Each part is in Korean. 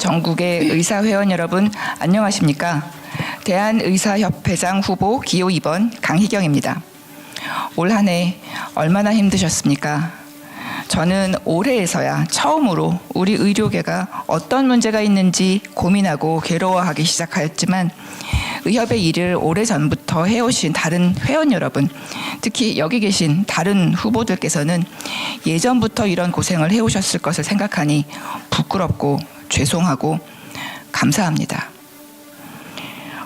전국의 의사회원 여러분 안녕하십니까? 대한의사협회장 후보 기호 2번 강희경입니다. 올 한 해 얼마나 힘드셨습니까? 저는 올해에서야 처음으로 우리 의료계가 어떤 문제가 있는지 고민하고 괴로워하기 시작하였지만 의협의 일을 오래전부터 해오신 다른 회원 여러분, 특히 여기 계신 다른 후보들께서는 예전부터 이런 고생을 해오셨을 것을 생각하니 부끄럽고 죄송하고 감사합니다.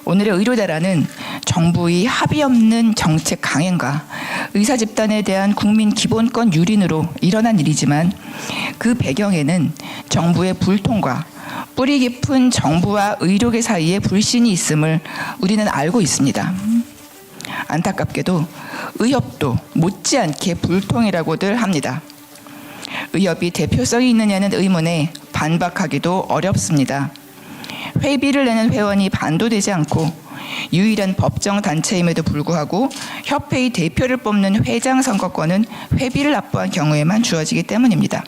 오늘의 의료대란은 정부의 합의 없는 정책 강행과 의사 집단에 대한 국민 기본권 유린으로 일어난 일이지만 그 배경에는 정부의 불통과 뿌리 깊은 정부와 의료계 사이에 불신이 있음을 우리는 알고 있습니다. 안타깝게도 의협도 못지않게 불통이라고들 합니다. 의협이 대표성이 있느냐는 의문에 반박하기도 어렵습니다. 회비를 내는 회원이 반도되지 않고 유일한 법정 단체임에도 불구하고 협회의 대표를 뽑는 회장 선거권은 회비를 납부한 경우에만 주어지기 때문입니다.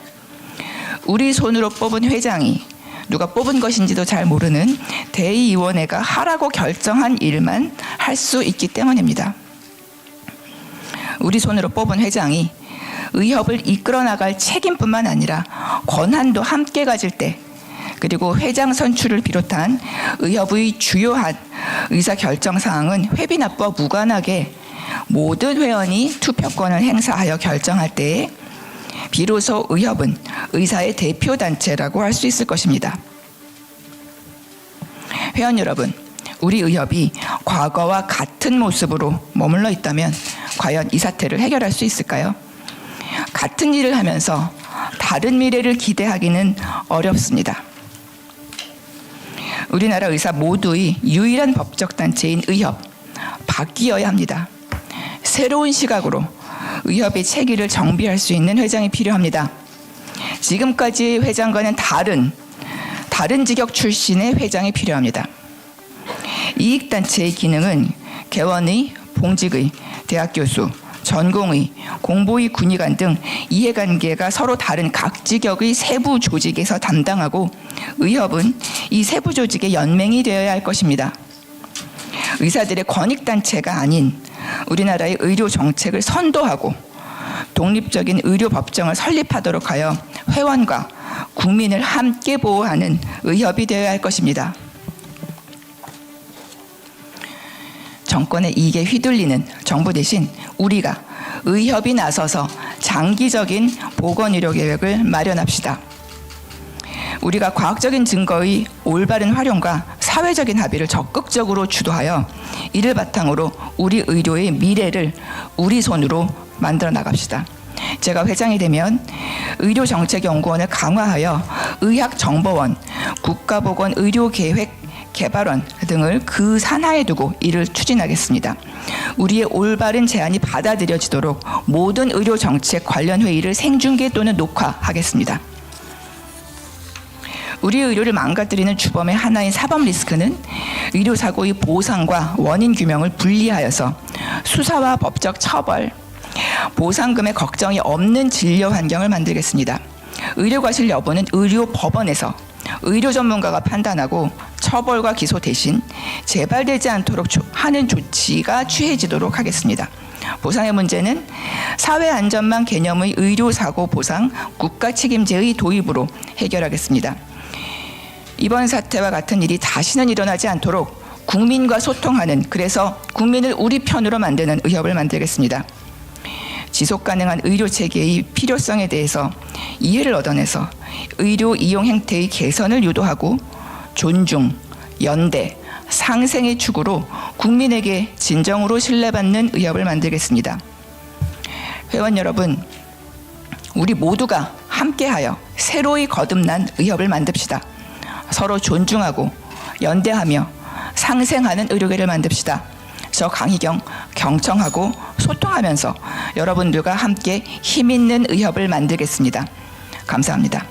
우리 손으로 뽑은 회장이 누가 뽑은 것인지도 잘 모르는 대의위원회가 하라고 결정한 일만 할 수 있기 때문입니다. 우리 손으로 뽑은 회장이 의협을 이끌어 나갈 책임뿐만 아니라 권한도 함께 가질 때, 그리고 회장 선출을 비롯한 의협의 주요한 의사결정사항은 회비 납부와 무관하게 모든 회원이 투표권을 행사하여 결정할 때에 비로소 의협은 의사의 대표단체라고 할 수 있을 것입니다. 회원 여러분, 우리 의협이 과거와 같은 모습으로 머물러 있다면 과연 이 사태를 해결할 수 있을까요? 같은 일을 하면서 다른 미래를 기대하기는 어렵습니다. 우리나라 의사 모두의 유일한 법적 단체인 의협, 바뀌어야 합니다. 새로운 시각으로 의협의 체계를 정비할 수 있는 회장이 필요합니다. 지금까지 회장과는 다른 직역 출신의 회장이 필요합니다. 이익단체의 기능은 개원의, 봉직의, 대학 교수, 전공의, 공보의 군의관 등 이해관계가 서로 다른 각 직역의 세부 조직에서 담당하고 의협은 이 세부 조직의 연맹이 되어야 할 것입니다. 의사들의 권익단체가 아닌 우리나라의 의료 정책을 선도하고 독립적인 의료 법정을 설립하도록 하여 회원과 국민을 함께 보호하는 의협이 되어야 할 것입니다. 정권의 이익에 휘둘리는 정부 대신 우리가 의협이 나서서 장기적인 보건의료 계획을 마련합시다. 우리가 과학적인 증거의 올바른 활용과 사회적인 합의를 적극적으로 주도하여 이를 바탕으로 우리 의료의 미래를 우리 손으로 만들어 나갑시다. 제가 회장이 되면 의료정책연구원을 강화하여 의학정보원, 국가보건의료계획 개발원 등을 그 산하에 두고 이를 추진하겠습니다. 우리의 올바른 제안이 받아들여지도록 모든 의료정책 관련 회의를 생중계 또는 녹화하겠습니다. 우리 의료를 망가뜨리는 주범의 하나인 사법 리스크는 의료사고의 보상과 원인 규명을 분리하여서 수사와 법적 처벌, 보상금의 걱정이 없는 진료 환경을 만들겠습니다. 의료과실 여부는 의료법원에서 의료 전문가가 판단하고 처벌과 기소 대신 재발되지 않도록 하는 조치가 취해지도록 하겠습니다. 보상의 문제는 사회안전망 개념의 의료사고 보상 국가 책임제의 도입으로 해결하겠습니다. 이번 사태와 같은 일이 다시는 일어나지 않도록 국민과 소통하는, 그래서 국민을 우리 편으로 만드는 의협을 만들겠습니다. 지속 가능한 의료 체계의 필요성에 대해서 이해를 얻어내서 의료 이용 행태의 개선을 유도하고 존중, 연대, 상생의 축으로 국민에게 진정으로 신뢰받는 의협을 만들겠습니다. 회원 여러분, 우리 모두가 함께하여 새로이 거듭난 의협을 만듭시다. 서로 존중하고 연대하며 상생하는 의료계를 만듭시다. 저 강희경 경청하고 소통하면서 여러분들과 함께 힘있는 의협을 만들겠습니다. 감사합니다.